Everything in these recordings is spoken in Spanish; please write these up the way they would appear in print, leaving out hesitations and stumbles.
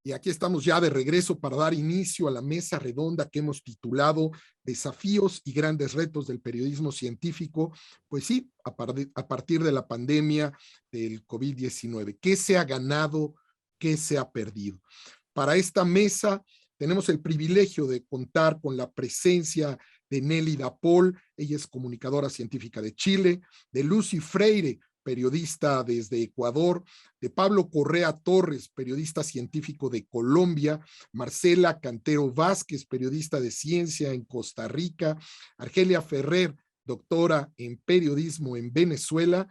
Y aquí estamos ya de regreso para dar inicio a la mesa redonda que hemos titulado Desafíos y grandes retos del periodismo científico. Pues sí, a partir de la pandemia del COVID-19. ¿Qué se ha ganado? ¿Qué se ha perdido? Para esta mesa tenemos el privilegio de contar con la presencia de Nelly Dapol, ella es comunicadora científica de Chile, de Lucy Freire, periodista desde Ecuador, de Pablo Correa Torres, periodista científico de Colombia, Marcela Cantero Vázquez, periodista de ciencia en Costa Rica, Argelia Ferrer, doctora en periodismo en Venezuela,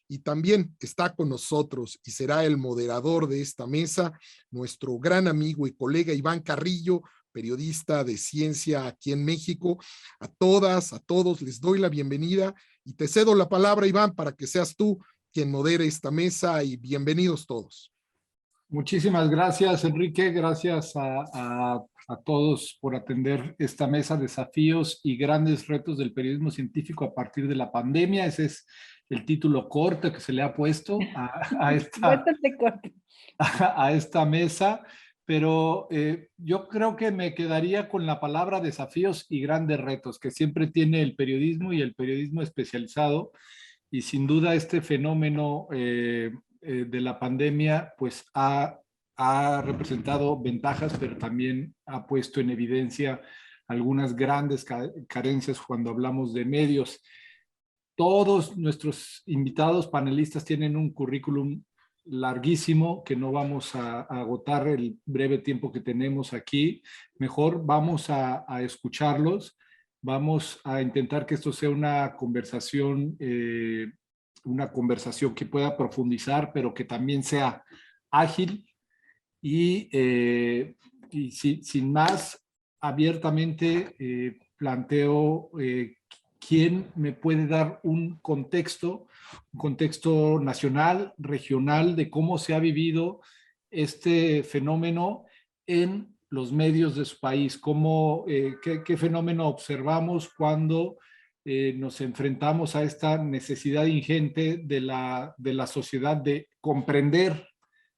y también está con nosotros y será el moderador de esta mesa, nuestro gran amigo y colega Iván Carrillo, periodista de ciencia aquí en México. A todas, a todos les doy la bienvenida y te cedo la palabra, Iván, para que seas tú quien modere esta mesa y bienvenidos todos. Muchísimas gracias, Enrique. Gracias a todos por atender esta mesa, desafíos y grandes retos del periodismo científico a partir de la pandemia. Ese es el título corto que se le ha puesto a esta mesa, pero yo creo que me quedaría con la palabra desafíos y grandes retos, que siempre tiene el periodismo y el periodismo especializado, y sin duda este fenómeno de la pandemia pues ha representado ventajas, pero también ha puesto en evidencia algunas grandes carencias cuando hablamos de medios. Todos nuestros invitados panelistas tienen un currículum larguísimo que no vamos a agotar el breve tiempo que tenemos aquí. Mejor vamos a escucharlos. Vamos a intentar que esto sea una conversación que pueda profundizar, pero que también sea ágil y sin más, abiertamente planteo quién me puede dar un contexto nacional, regional, de cómo se ha vivido este fenómeno en los medios de su país, qué fenómeno observamos cuando nos enfrentamos a esta necesidad ingente de la sociedad de comprender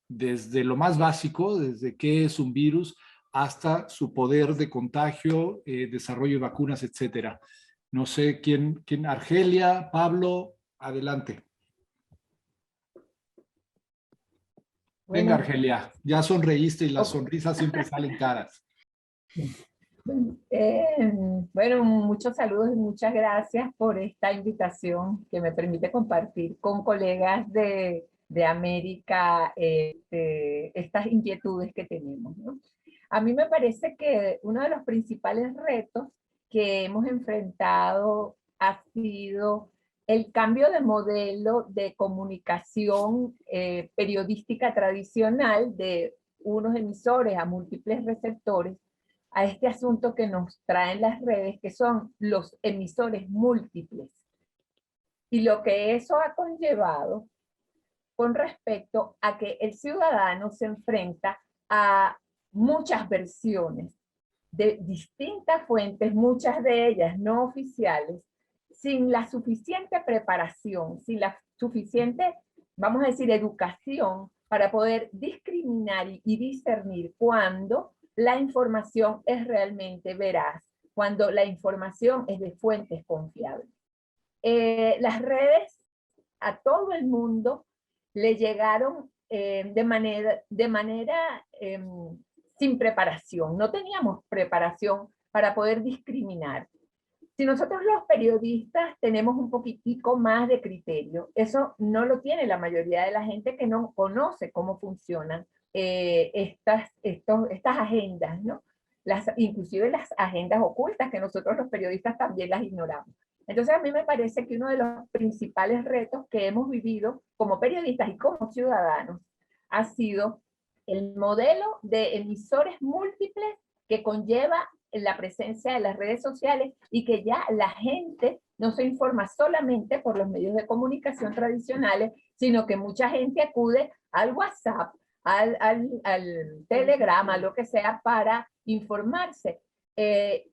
desde lo más básico, desde qué es un virus, hasta su poder de contagio, desarrollo de vacunas, etcétera. No sé quién, Argelia, Pablo, adelante. Venga, Bueno, Argelia, ya sonreíste y las sonrisas siempre salen caras. Bueno, muchos saludos y muchas gracias por esta invitación que me permite compartir con colegas de América estas inquietudes que tenemos, ¿no? A mí me parece que uno de los principales retos que hemos enfrentado ha sido el cambio de modelo de comunicación periodística tradicional de unos emisores a múltiples receptores a este asunto que nos traen las redes, que son los emisores múltiples. Y lo que eso ha conllevado con respecto a que el ciudadano se enfrenta a muchas versiones de distintas fuentes, muchas de ellas no oficiales, sin la suficiente preparación, sin la suficiente, vamos a decir, educación para poder discriminar y discernir cuando la información es realmente veraz, cuando la información es de fuentes confiables. Las redes a todo el mundo le llegaron de manera sin preparación. No teníamos preparación para poder discriminar. Si nosotros los periodistas tenemos un poquitico más de criterio, eso no lo tiene la mayoría de la gente que no conoce cómo funcionan estas agendas, ¿no? Inclusive las agendas ocultas, que nosotros los periodistas también las ignoramos. Entonces a mí me parece que uno de los principales retos que hemos vivido como periodistas y como ciudadanos ha sido el modelo de emisores múltiples que conlleva la presencia de las redes sociales y que ya la gente no se informa solamente por los medios de comunicación tradicionales, sino que mucha gente acude al WhatsApp, al Telegram, a lo que sea, para informarse.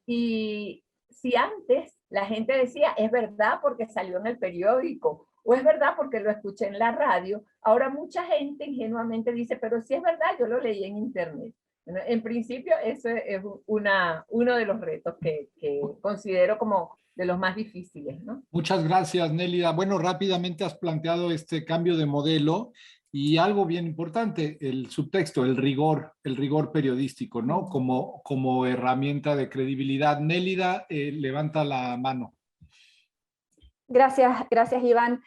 Y si antes la gente decía, es verdad porque salió en el periódico, o es verdad porque lo escuché en la radio. Ahora mucha gente ingenuamente dice, pero si es verdad, yo lo leí en internet. Bueno, en principio, eso es uno de los retos que considero como de los más difíciles, ¿no? Muchas gracias, Nélida. Bueno, rápidamente has planteado este cambio de modelo y algo bien importante, el subtexto, el rigor periodístico, ¿no? Como herramienta de credibilidad. Nélida, levanta la mano. Gracias, Iván.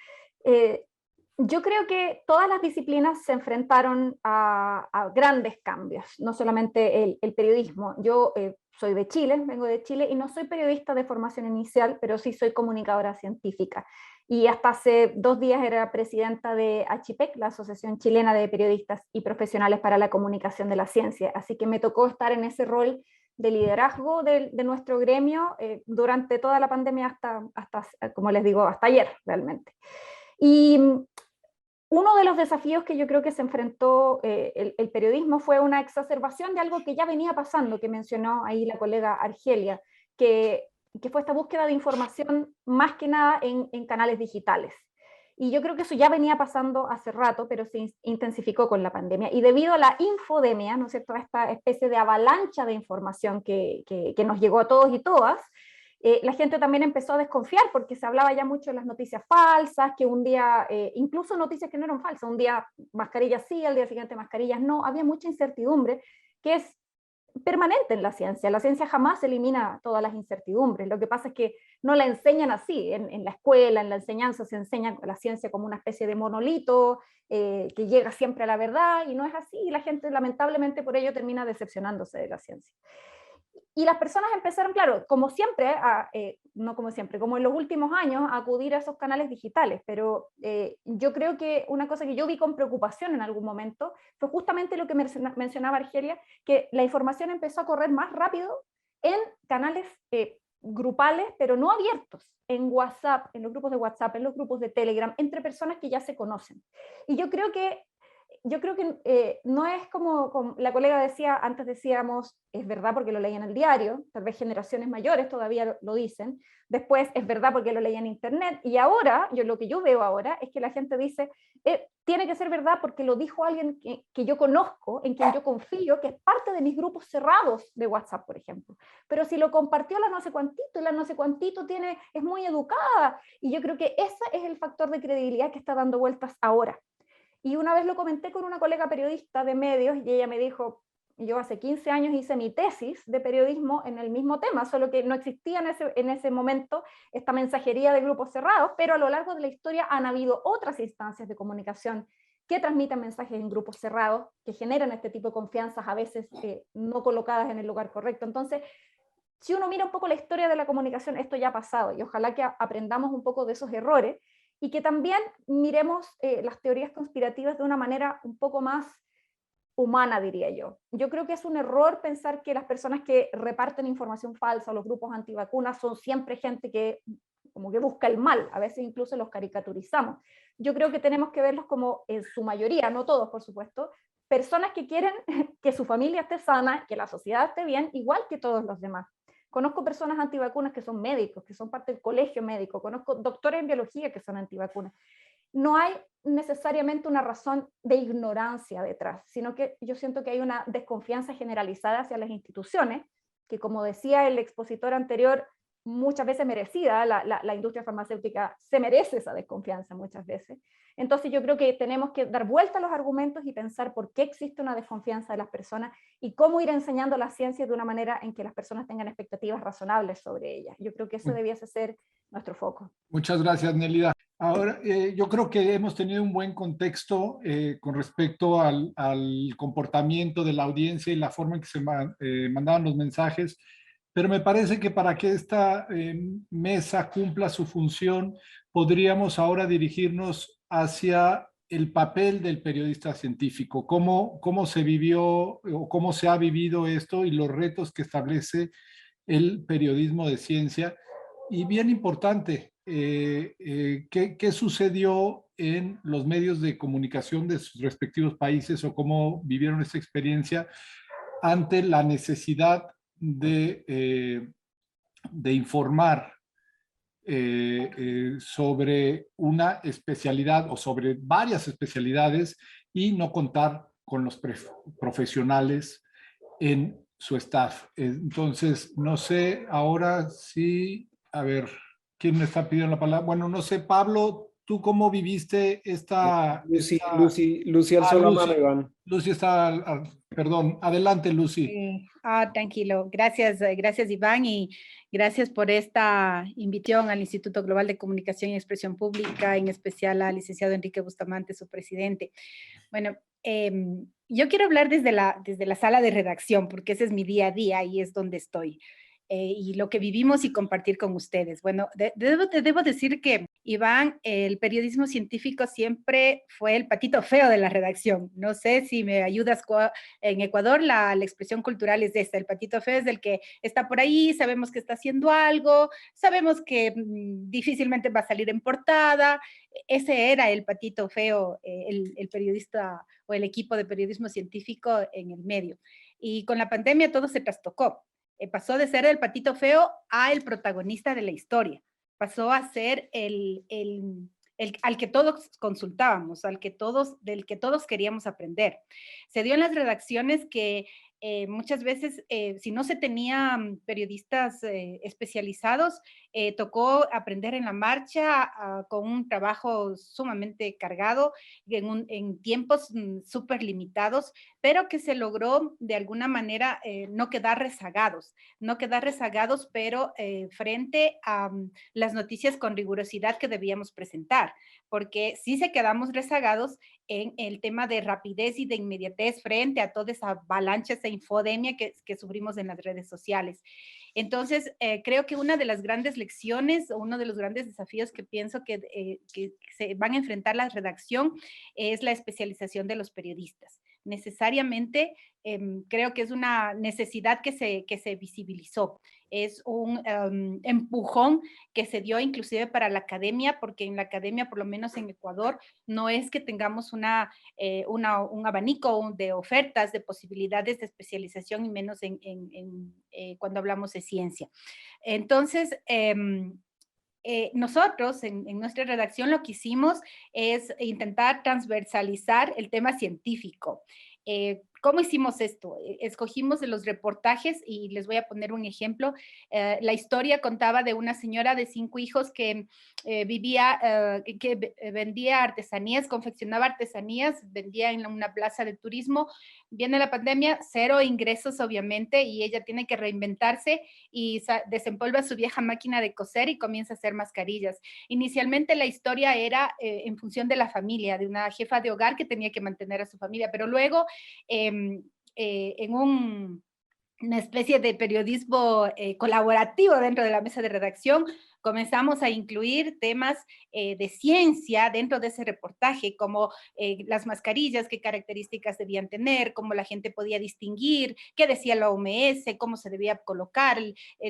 Yo creo que todas las disciplinas se enfrentaron a grandes cambios, no solamente el periodismo. Yo soy de Chile, vengo de Chile y no soy periodista de formación inicial, pero sí soy comunicadora científica. Y hasta hace 2 días era presidenta de ACHIPEC, la Asociación Chilena de Periodistas y Profesionales para la Comunicación de la Ciencia. Así que me tocó estar en ese rol de liderazgo de nuestro gremio durante toda la pandemia hasta, como les digo, hasta ayer realmente. Y uno de los desafíos que yo creo que se enfrentó el periodismo fue una exacerbación de algo que ya venía pasando, que mencionó ahí la colega Argelia, que fue esta búsqueda de información más que nada en canales digitales. Y yo creo que eso ya venía pasando hace rato, pero se intensificó con la pandemia. Y debido a la infodemia, ¿no es cierto?, a esta especie de avalancha de información que nos llegó a todos y todas, la gente también empezó a desconfiar porque se hablaba ya mucho de las noticias falsas, que un día, incluso noticias que no eran falsas, un día mascarillas sí, al día siguiente mascarillas no, había mucha incertidumbre que es permanente en la ciencia jamás elimina todas las incertidumbres, lo que pasa es que no la enseñan así, en la escuela, en la enseñanza se enseña la ciencia como una especie de monolito que llega siempre a la verdad y no es así, y la gente lamentablemente por ello termina decepcionándose de la ciencia. Y las personas empezaron, claro, como siempre, no como siempre, como en los últimos años, a acudir a esos canales digitales, pero yo creo que una cosa que yo vi con preocupación en algún momento fue justamente lo que mencionaba Argelia, que la información empezó a correr más rápido en canales grupales, pero no abiertos, en WhatsApp, en los grupos de WhatsApp, en los grupos de Telegram, entre personas que ya se conocen. Y yo creo que no es como la colega decía, antes decíamos, es verdad porque lo leí en el diario, tal vez generaciones mayores todavía lo dicen, después es verdad porque lo leí en internet, y ahora, lo que yo veo ahora es que la gente dice, tiene que ser verdad porque lo dijo alguien que yo conozco, en quien yo confío, que es parte de mis grupos cerrados de WhatsApp, por ejemplo. Pero si lo compartió la no sé cuantito, y la no sé cuantito es muy educada, y yo creo que ese es el factor de credibilidad que está dando vueltas ahora. Y una vez lo comenté con una colega periodista de medios y ella me dijo, yo hace 15 años hice mi tesis de periodismo en el mismo tema, solo que no existía en ese momento esta mensajería de grupos cerrados, pero a lo largo de la historia han habido otras instancias de comunicación que transmiten mensajes en grupos cerrados, que generan este tipo de confianzas a veces no colocadas en el lugar correcto. Entonces, si uno mira un poco la historia de la comunicación, esto ya ha pasado y ojalá que aprendamos un poco de esos errores y que también miremos las teorías conspirativas de una manera un poco más humana, diría yo. Yo creo que es un error pensar que las personas que reparten información falsa o los grupos antivacunas son siempre gente que como que busca el mal, a veces incluso los caricaturizamos. Yo creo que tenemos que verlos como, en su mayoría, no todos por supuesto, personas que quieren que su familia esté sana, que la sociedad esté bien, igual que todos los demás. Conozco personas antivacunas que son médicos, que son parte del colegio médico, conozco doctores en biología que son antivacunas. No hay necesariamente una razón de ignorancia detrás, sino que yo siento que hay una desconfianza generalizada hacia las instituciones, que como decía el expositor anterior, muchas veces merecida, la industria farmacéutica se merece esa desconfianza muchas veces. Entonces yo creo que tenemos que dar vuelta a los argumentos y pensar por qué existe una desconfianza de las personas y cómo ir enseñando la ciencia de una manera en que las personas tengan expectativas razonables sobre ella. Yo creo que eso debiese ser nuestro foco. Muchas gracias, Nélida. Ahora, yo creo que hemos tenido un buen contexto con respecto al comportamiento de la audiencia y la forma en que se mandaban los mensajes, pero me parece que para que esta mesa cumpla su función, podríamos ahora dirigirnos hacia el papel del periodista científico, cómo se vivió o cómo se ha vivido esto y los retos que establece el periodismo de ciencia. Y bien importante, ¿qué sucedió en los medios de comunicación de sus respectivos países o cómo vivieron esa experiencia ante la necesidad de informar sobre una especialidad o sobre varias especialidades y no contar con los profesionales en su staff. Entonces, no sé ahora si, a ver, ¿quién me está pidiendo la palabra? Bueno, no sé, Pablo, ¿tú cómo viviste esta... Lucy alzó la mano, Iván. Lucy está, perdón, adelante, Lucy. Tranquilo, gracias, gracias Iván y gracias por esta invitación al Instituto Global de Comunicación y Expresión Pública, en especial al licenciado Enrique Bustamante, su presidente. Bueno, yo quiero hablar desde la sala de redacción, porque ese es mi día a día y es donde estoy. Y lo que vivimos y compartir con ustedes. Bueno, debo decir que, Iván, el periodismo científico siempre fue el patito feo de la redacción. No sé si me ayudas. En Ecuador la expresión cultural es esta: el patito feo es el que está por ahí, sabemos que está haciendo algo, sabemos que difícilmente va a salir en portada. Ese era el patito feo, el periodista o el equipo de periodismo científico en el medio. Y con la pandemia todo se trastocó. Pasó de ser el patito feo a el protagonista de la historia. Pasó a ser al que todos consultábamos, del que todos queríamos aprender. Se dio en las redacciones que muchas veces, si no se tenían periodistas especializados, tocó aprender en la marcha con un trabajo sumamente cargado, en tiempos súper limitados, pero que se logró de alguna manera no quedar rezagados, pero frente a las noticias con rigurosidad que debíamos presentar, porque sí se quedamos rezagados en el tema de rapidez y de inmediatez frente a toda esa avalancha, esa infodemia que sufrimos en las redes sociales. Entonces, creo que una de las grandes lecciones, o uno de los grandes desafíos que pienso que se van a enfrentar la redacción es la especialización de los periodistas. Necesariamente, creo que es una necesidad que se visibilizó. Es un empujón que se dio inclusive para la academia, porque en la academia, por lo menos en Ecuador, no es que tengamos un abanico de ofertas, de posibilidades de especialización, y menos cuando hablamos de ciencia. Entonces, nosotros en nuestra redacción lo que hicimos es intentar transversalizar el tema científico. ¿Cómo hicimos esto? Escogimos de los reportajes, y les voy a poner un ejemplo. La historia contaba de una señora de 5 hijos que vendía artesanías, confeccionaba artesanías, vendía en una plaza de turismo. Viene la pandemia, 0 ingresos obviamente, y ella tiene que reinventarse y desempolva su vieja máquina de coser y comienza a hacer mascarillas. Inicialmente la historia era en función de la familia, de una jefa de hogar que tenía que mantener a su familia, pero luego en una especie de periodismo colaborativo dentro de la mesa de redacción, comenzamos a incluir temas de ciencia dentro de ese reportaje, como las mascarillas, qué características debían tener, cómo la gente podía distinguir, qué decía la OMS, cómo se debía colocar,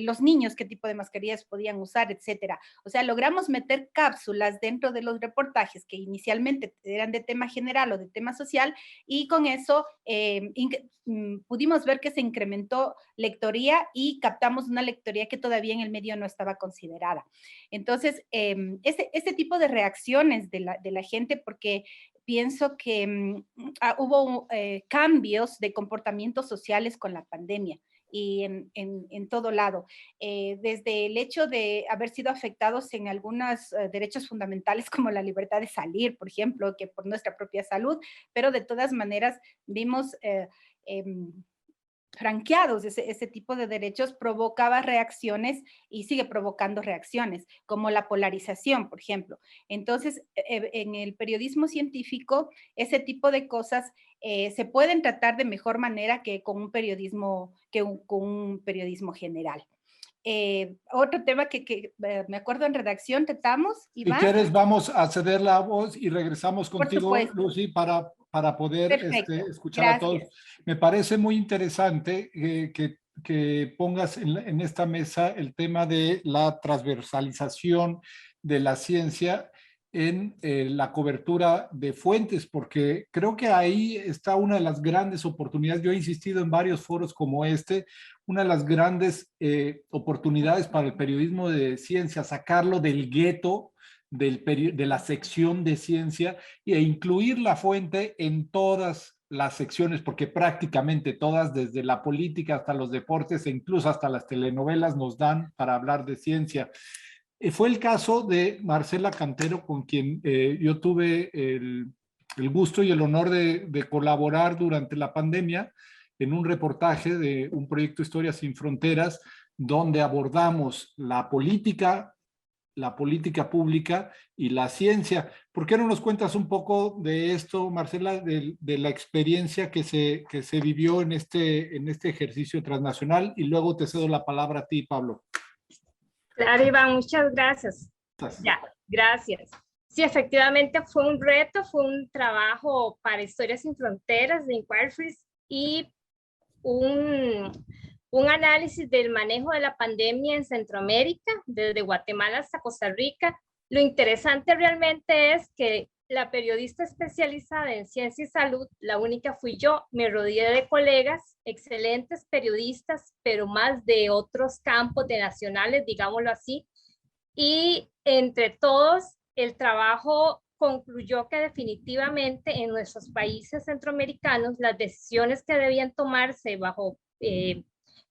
los niños, qué tipo de mascarillas podían usar, etcétera. O sea, logramos meter cápsulas dentro de los reportajes que inicialmente eran de tema general o de tema social, y con eso pudimos ver que se incrementó lectoría y captamos una lectoría que todavía en el medio no estaba considerada. Entonces, este tipo de reacciones de la gente, porque pienso que hubo cambios de comportamientos sociales con la pandemia y en todo lado. Desde el hecho de haber sido afectados en algunos derechos fundamentales como la libertad de salir, por ejemplo, que por nuestra propia salud, pero de todas maneras vimos franqueados ese tipo de derechos, provocaba reacciones y sigue provocando reacciones, como la polarización, por ejemplo. Entonces, en el periodismo científico, ese tipo de cosas se pueden tratar de mejor manera que con un periodismo general. Otro tema que me acuerdo en redacción tratamos, Iván. Si quieres, vamos a ceder la voz y regresamos contigo, Lucy, para poder escuchar a todos. Me parece muy interesante que pongas en esta mesa el tema de la transversalización de la ciencia, en la cobertura de fuentes, porque creo que ahí está una de las grandes oportunidades. Yo he insistido en varios foros como este, una de las grandes oportunidades para el periodismo de ciencia, sacarlo del gueto de la sección de ciencia e incluir la fuente en todas las secciones, porque prácticamente todas, desde la política hasta los deportes e incluso hasta las telenovelas, nos dan para hablar de ciencia. Fue el caso de Marcela Cantero, con quien yo tuve el gusto y el honor de colaborar durante la pandemia en un reportaje de un proyecto Historias sin Fronteras, donde abordamos la política pública y la ciencia. ¿Por qué no nos cuentas un poco de esto, Marcela, de la experiencia que se vivió en este ejercicio transnacional? Y luego te cedo la palabra a ti, Pablo. Claro, Iván, muchas gracias. Ya, gracias. Sí, efectivamente fue un reto, fue un trabajo para Historias sin Fronteras de Inquiries y un análisis del manejo de la pandemia en Centroamérica, desde Guatemala hasta Costa Rica. Lo interesante realmente es que la periodista especializada en ciencia y salud, la única fui yo, me rodeé de colegas, excelentes periodistas, pero más de otros campos de nacionales, digámoslo así, y entre todos el trabajo concluyó que definitivamente en nuestros países centroamericanos las decisiones que debían tomarse bajo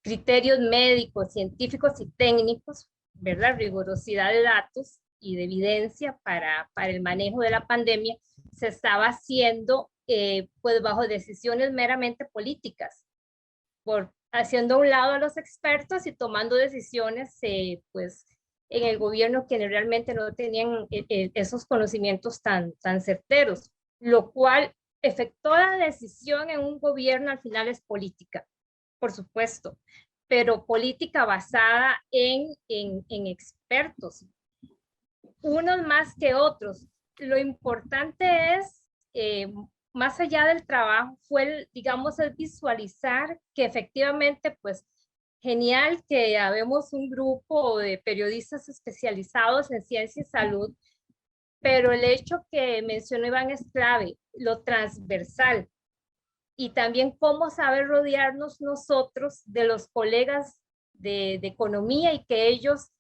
criterios médicos, científicos y técnicos, ¿verdad? Rigurosidad de datos y de evidencia para el manejo de la pandemia, se estaba haciendo pues bajo decisiones meramente políticas, haciendo a un lado a los expertos y tomando decisiones pues en el gobierno quienes realmente no tenían esos conocimientos tan certeros, lo cual efectuó la decisión en un gobierno al final es política, por supuesto, pero política basada en expertos, unos más que otros. Lo importante es, más allá del trabajo, fue, digamos, el visualizar que efectivamente, pues, genial que habemos un grupo de periodistas especializados en ciencia y salud, pero el hecho que mencionó Iván es clave, lo transversal, y también cómo saber rodearnos nosotros de los colegas de economía y que ellos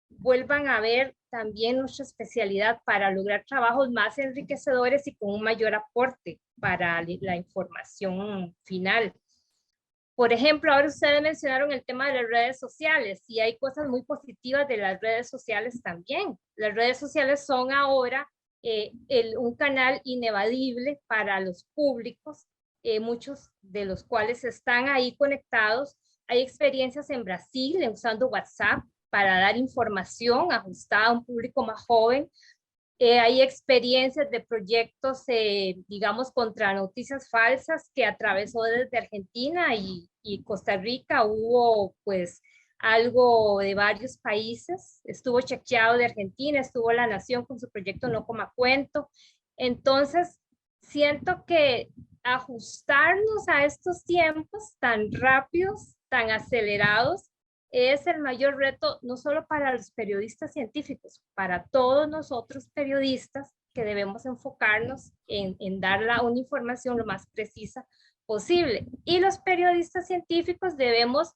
vuelvan a ver también nuestra especialidad para lograr trabajos más enriquecedores y con un mayor aporte para la información final. Por ejemplo, ahora ustedes mencionaron el tema de las redes sociales y hay cosas muy positivas de las redes sociales también. Las redes sociales son ahora un canal inevadible para los públicos, muchos de los cuales están ahí conectados. Hay experiencias en Brasil usando WhatsApp para dar información ajustada a un público más joven. Hay experiencias de proyectos, digamos, contra noticias falsas que atravesó desde Argentina y Costa Rica. Hubo, pues, algo de varios países. Estuvo chequeado de Argentina, estuvo La Nación con su proyecto No Coma Cuento. Entonces, siento que ajustarnos a estos tiempos tan rápidos, tan acelerados, es el mayor reto, no solo para los periodistas científicos, para todos nosotros periodistas que debemos enfocarnos en dar una información lo más precisa posible. Y los periodistas científicos debemos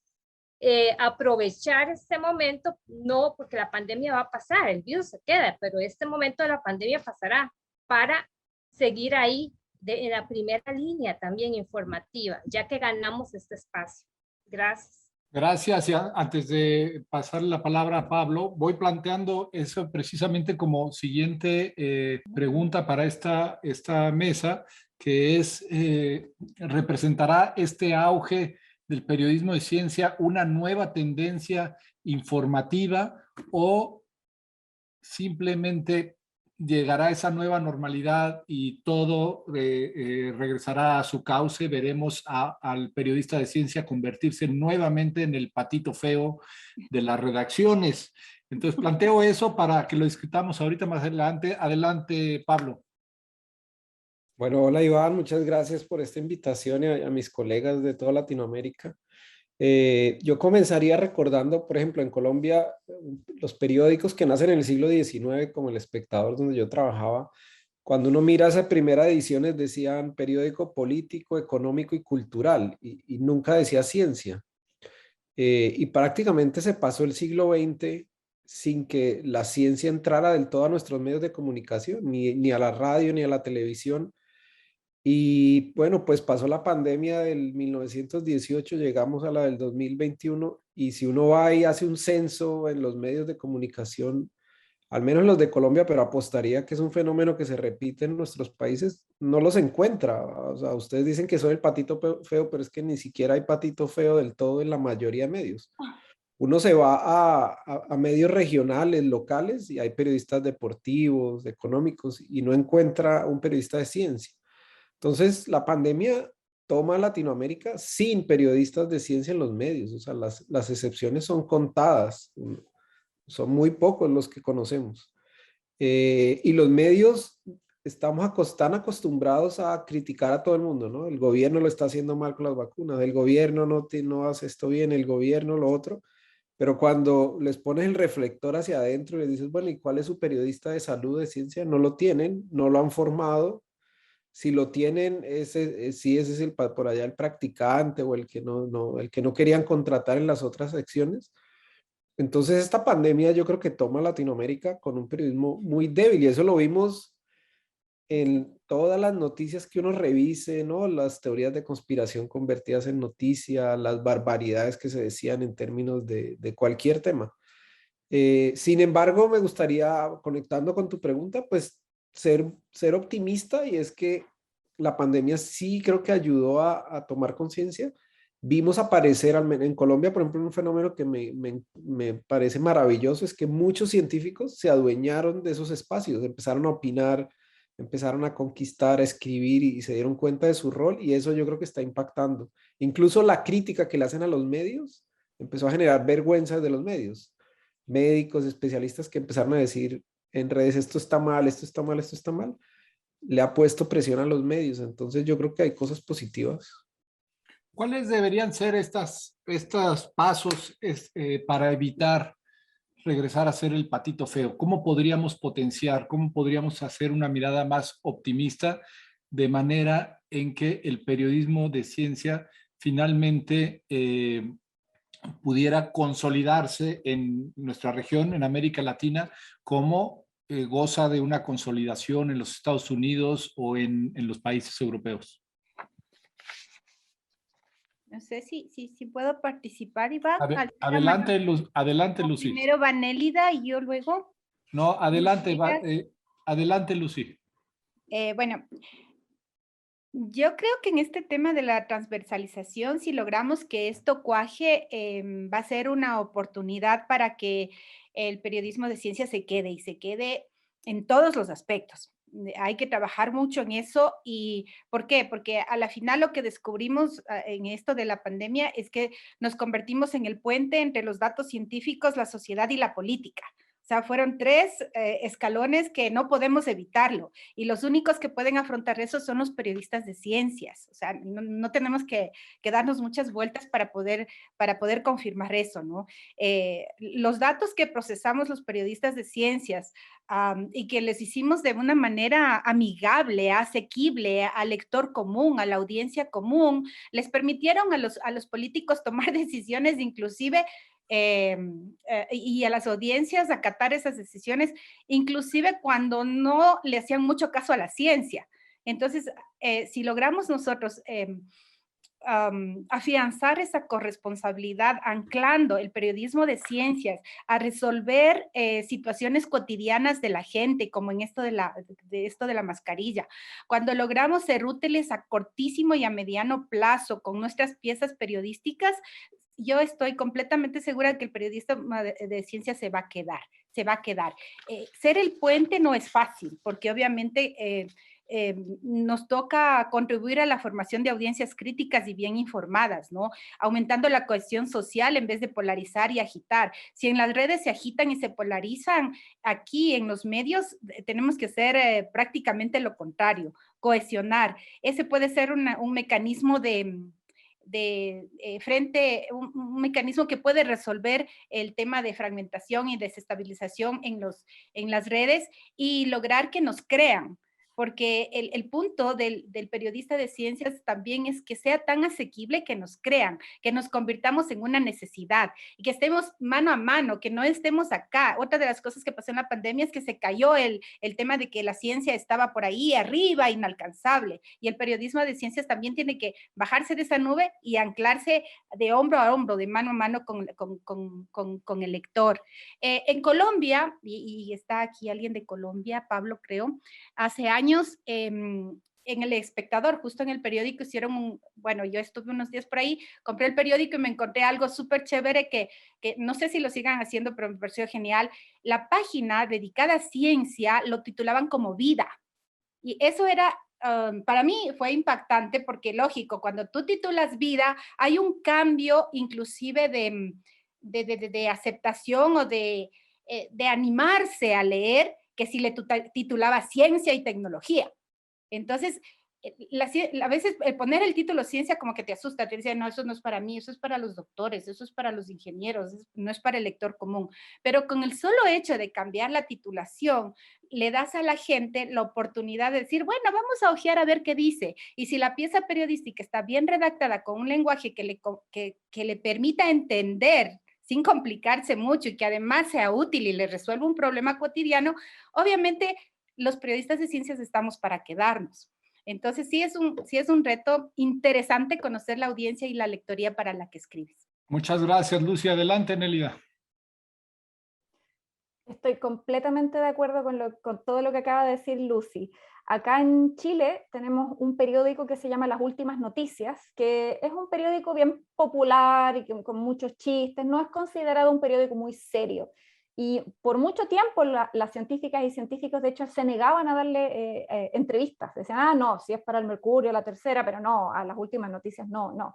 aprovechar este momento, no porque la pandemia va a pasar, el virus se queda, pero este momento de la pandemia pasará para seguir ahí en la primera línea también informativa, ya que ganamos este espacio. Gracias. Gracias. Y antes de pasar la palabra a Pablo, voy planteando eso precisamente como siguiente pregunta para esta mesa, que es, ¿representará este auge del periodismo de ciencia una nueva tendencia informativa o simplemente llegará esa nueva normalidad y todo regresará a su cauce? Veremos al periodista de ciencia convertirse nuevamente en el patito feo de las redacciones. Entonces planteo eso para que lo discutamos ahorita más adelante. Adelante, Pablo. Bueno, hola Iván, muchas gracias por esta invitación y a mis colegas de toda Latinoamérica. Yo comenzaría recordando, por ejemplo, en Colombia, los periódicos que nacen en el siglo XIX, como El Espectador, donde yo trabajaba. Cuando uno mira esas primeras ediciones, decían periódico político, económico y cultural, y nunca decía ciencia. Y prácticamente se pasó el siglo XX sin que la ciencia entrara del todo a nuestros medios de comunicación, ni a la radio, ni a la televisión. Y bueno, pues pasó la pandemia del 1918, llegamos a la del 2021, y si uno va y hace un censo en los medios de comunicación, al menos los de Colombia, pero apostaría que es un fenómeno que se repite en nuestros países, no los encuentra. O sea, ustedes dicen que soy el patito feo, pero es que ni siquiera hay patito feo del todo en la mayoría de medios. Uno se va a medios regionales, locales, y hay periodistas deportivos, económicos, y no encuentra un periodista de ciencia. Entonces, la pandemia toma a Latinoamérica sin periodistas de ciencia en los medios. O sea, las excepciones son contadas. Son muy pocos los que conocemos. Y los medios están acostumbrados a criticar a todo el mundo, ¿no? El gobierno lo está haciendo mal con las vacunas, el gobierno no hace esto bien, el gobierno lo otro. Pero cuando les pones el reflector hacia adentro y les dices, bueno, ¿y cuál es su periodista de salud, de ciencia? No lo tienen, no lo han formado. Si lo tienen, sí, ese es por allá el practicante o el que el que no querían contratar en las otras secciones. Entonces, esta pandemia yo creo que toma a Latinoamérica con un periodismo muy débil, y eso lo vimos en todas las noticias que uno revise, ¿no? Las teorías de conspiración convertidas en noticia, las barbaridades que se decían en términos de cualquier tema. Sin embargo, me gustaría, conectando con tu pregunta, pues ser optimista, y es que la pandemia sí creo que ayudó a tomar conciencia. Vimos aparecer en Colombia, por ejemplo, un fenómeno que me parece maravilloso, es que muchos científicos se adueñaron de esos espacios, empezaron a opinar, empezaron a conquistar, a escribir, y se dieron cuenta de su rol, y eso yo creo que está impactando. Incluso la crítica que le hacen a los medios empezó a generar vergüenza de los medios. Médicos, especialistas que empezaron a decir en redes, esto está mal, esto está mal, esto está mal, le ha puesto presión a los medios. Entonces yo creo que hay cosas positivas. ¿Cuáles deberían ser estos pasos para evitar regresar a ser el patito feo? ¿Cómo podríamos potenciar, cómo podríamos hacer una mirada más optimista de manera en que el periodismo de ciencia finalmente pudiera consolidarse en nuestra región, en América Latina, como goza de una consolidación en los Estados Unidos o en los países europeos? No sé si puedo participar, Iván. Adelante, Lucy. Primero va Nélida y yo luego. No, adelante, adelante, Lucy. Bueno, yo creo que en este tema de la transversalización, si logramos que esto cuaje, va a ser una oportunidad para que el periodismo de ciencia se quede en todos los aspectos. Hay que trabajar mucho en eso. ¿Y por qué? Porque a la final lo que descubrimos en esto de la pandemia es que nos convertimos en el puente entre los datos científicos, la sociedad y la política. O sea, fueron 3 escalones que no podemos evitarlo, y los únicos que pueden afrontar eso son los periodistas de ciencias. O sea, no tenemos que darnos muchas vueltas para poder confirmar eso, ¿no? Los datos que procesamos los periodistas de ciencias y que les hicimos de una manera amigable, asequible al lector común, a la audiencia común, les permitieron a los políticos tomar decisiones, inclusive y a las audiencias acatar esas decisiones, inclusive cuando no le hacían mucho caso a la ciencia. Entonces, si logramos nosotros afianzar esa corresponsabilidad, anclando el periodismo de ciencias a resolver situaciones cotidianas de la gente, como en esto de la mascarilla, cuando logramos ser útiles a cortísimo y a mediano plazo con nuestras piezas periodísticas, yo estoy completamente segura de que el periodista de ciencia se va a quedar. Ser el puente no es fácil, porque obviamente nos toca contribuir a la formación de audiencias críticas y bien informadas, ¿no? Aumentando la cohesión social en vez de polarizar y agitar. Si en las redes se agitan y se polarizan, aquí en los medios tenemos que hacer prácticamente lo contrario, cohesionar. Ese puede ser un mecanismo de un mecanismo que puede resolver el tema de fragmentación y desestabilización en las redes y lograr que nos crean. Porque el punto del periodista de ciencias también es que sea tan asequible que nos crean, que nos convirtamos en una necesidad y que estemos mano a mano, que no estemos acá. Otra de las cosas que pasó en la pandemia es que se cayó el tema de que la ciencia estaba por ahí arriba, inalcanzable, y el periodismo de ciencias también tiene que bajarse de esa nube y anclarse de hombro a hombro, de mano a mano con el lector. En Colombia, y está aquí alguien de Colombia, Pablo creo, hace años, en El Espectador, justo en el periódico hicieron bueno, yo estuve unos días por ahí, compré el periódico y me encontré algo súper chévere que no sé si lo sigan haciendo, pero me pareció genial. La página dedicada a ciencia lo titulaban como Vida. Y eso era, para mí fue impactante porque lógico, cuando tú titulas Vida, hay un cambio inclusive de aceptación o de animarse a leer que si le titulaba Ciencia y Tecnología. Entonces, a veces poner el título ciencia como que te asusta, te dicen, no, eso no es para mí, eso es para los doctores, eso es para los ingenieros, no es para el lector común. Pero con el solo hecho de cambiar la titulación, le das a la gente la oportunidad de decir, bueno, vamos a hojear a ver qué dice. Y si la pieza periodística está bien redactada con un lenguaje que le permita entender sin complicarse mucho y que además sea útil y le resuelva un problema cotidiano, obviamente los periodistas de ciencias estamos para quedarnos. Entonces sí es un reto interesante conocer la audiencia y la lectoría para la que escribes. Muchas gracias, Lucy. Adelante, Nélida. Estoy completamente de acuerdo con todo lo que acaba de decir Lucy. Acá en Chile tenemos un periódico que se llama Las Últimas Noticias, que es un periódico bien popular y con muchos chistes, no es considerado un periódico muy serio. Y por mucho tiempo las científicas y científicos de hecho se negaban a darle entrevistas. Decían, no, si es para el Mercurio, la Tercera, pero no, a Las Últimas Noticias no.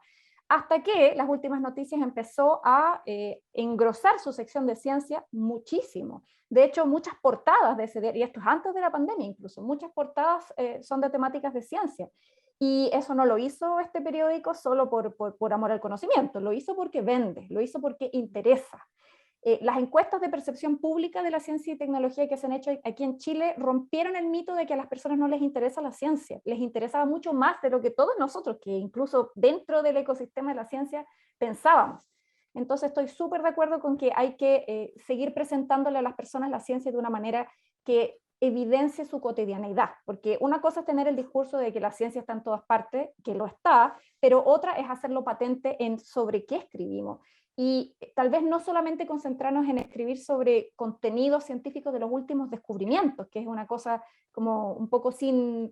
Hasta que Las Últimas Noticias empezó a engrosar su sección de ciencia muchísimo. De hecho, muchas portadas de ese, y esto es antes de la pandemia incluso, muchas portadas son de temáticas de ciencia. Y eso no lo hizo este periódico solo por amor al conocimiento, lo hizo porque vende, lo hizo porque interesa. Las encuestas de percepción pública de la ciencia y tecnología que se han hecho aquí en Chile rompieron el mito de que a las personas no les interesa la ciencia, les interesaba mucho más de lo que todos nosotros, que incluso dentro del ecosistema de la ciencia pensábamos. Entonces estoy súper de acuerdo con que hay que seguir presentándole a las personas la ciencia de una manera que evidencie su cotidianeidad, porque una cosa es tener el discurso de que la ciencia está en todas partes, que lo está, pero otra es hacerlo patente en sobre qué escribimos. Y tal vez no solamente concentrarnos en escribir sobre contenidos científicos de los últimos descubrimientos, que es una cosa como un poco sin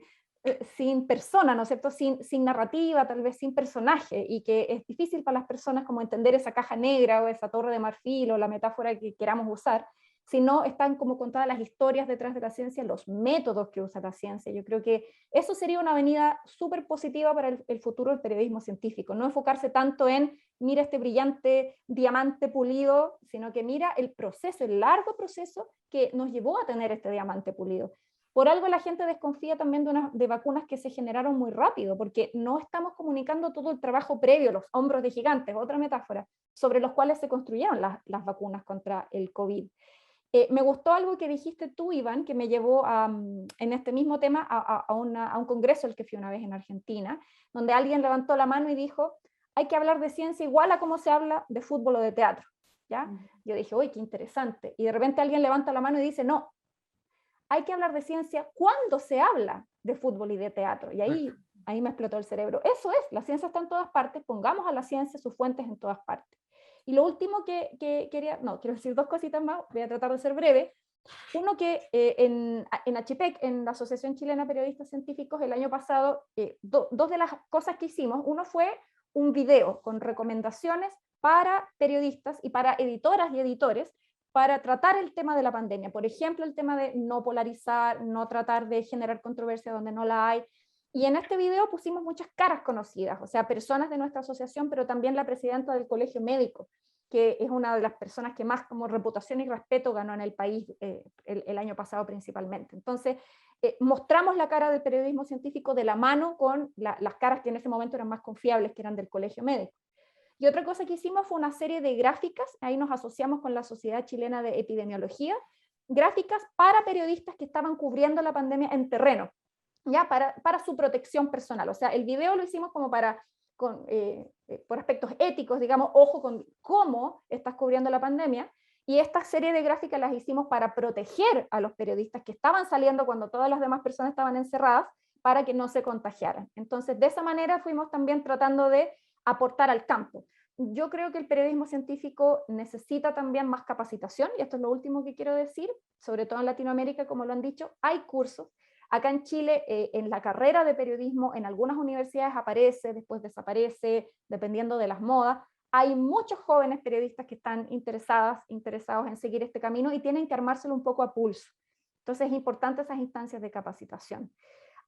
persona, ¿no es cierto? Sin narrativa, tal vez sin personaje, y que es difícil para las personas como entender esa caja negra o esa torre de marfil o la metáfora que queramos usar, sino están como contadas las historias detrás de la ciencia, los métodos que usa la ciencia. Yo creo que eso sería una avenida súper positiva para el futuro del periodismo científico, no enfocarse tanto en mira este brillante diamante pulido, sino que mira el proceso, el largo proceso que nos llevó a tener este diamante pulido. Por algo la gente desconfía también de vacunas que se generaron muy rápido, porque no estamos comunicando todo el trabajo previo, los hombros de gigantes, otra metáfora, sobre los cuales se construyeron las vacunas contra el COVID. Me gustó algo que dijiste tú, Iván, que me llevó en este mismo tema a un congreso al que fui una vez en Argentina, donde alguien levantó la mano y dijo, hay que hablar de ciencia igual a como se habla de fútbol o de teatro. ¿Ya? Yo dije, uy, qué interesante. Y de repente alguien levanta la mano y dice, no, hay que hablar de ciencia cuando se habla de fútbol y de teatro. Y ahí me explotó el cerebro. Eso es, la ciencia está en todas partes, pongamos a la ciencia sus fuentes en todas partes. Y lo último que quiero decir dos cositas más, voy a tratar de ser breve. Uno que en ACHIPEC, en la Asociación Chilena de Periodistas Científicos, el año pasado, dos de las cosas que hicimos, uno fue un video con recomendaciones para periodistas y para editoras y editores para tratar el tema de la pandemia. Por ejemplo, el tema de no polarizar, no tratar de generar controversia donde no la hay. Y en este video pusimos muchas caras conocidas, o sea, personas de nuestra asociación, pero también la presidenta del Colegio Médico, que es una de las personas que más como reputación y respeto ganó en el país el año pasado principalmente. Entonces, mostramos la cara del periodismo científico de la mano con las caras que en ese momento eran más confiables, que eran del Colegio Médico. Y otra cosa que hicimos fue una serie de gráficas, ahí nos asociamos con la Sociedad Chilena de Epidemiología, gráficas para periodistas que estaban cubriendo la pandemia en terreno, ya para su protección personal. O sea, el video lo hicimos como por aspectos éticos, digamos, ojo con cómo estás cubriendo la pandemia, y esta serie de gráficas las hicimos para proteger a los periodistas que estaban saliendo cuando todas las demás personas estaban encerradas, para que no se contagiaran. Entonces, de esa manera fuimos también tratando de aportar al campo. Yo creo que el periodismo científico necesita también más capacitación, y esto es lo último que quiero decir, sobre todo en Latinoamérica, como lo han dicho, hay cursos. Acá en Chile, en la carrera de periodismo, en algunas universidades aparece, después desaparece, dependiendo de las modas. Hay muchos jóvenes periodistas que están interesados en seguir este camino y tienen que armárselo un poco a pulso. Entonces es importante esas instancias de capacitación.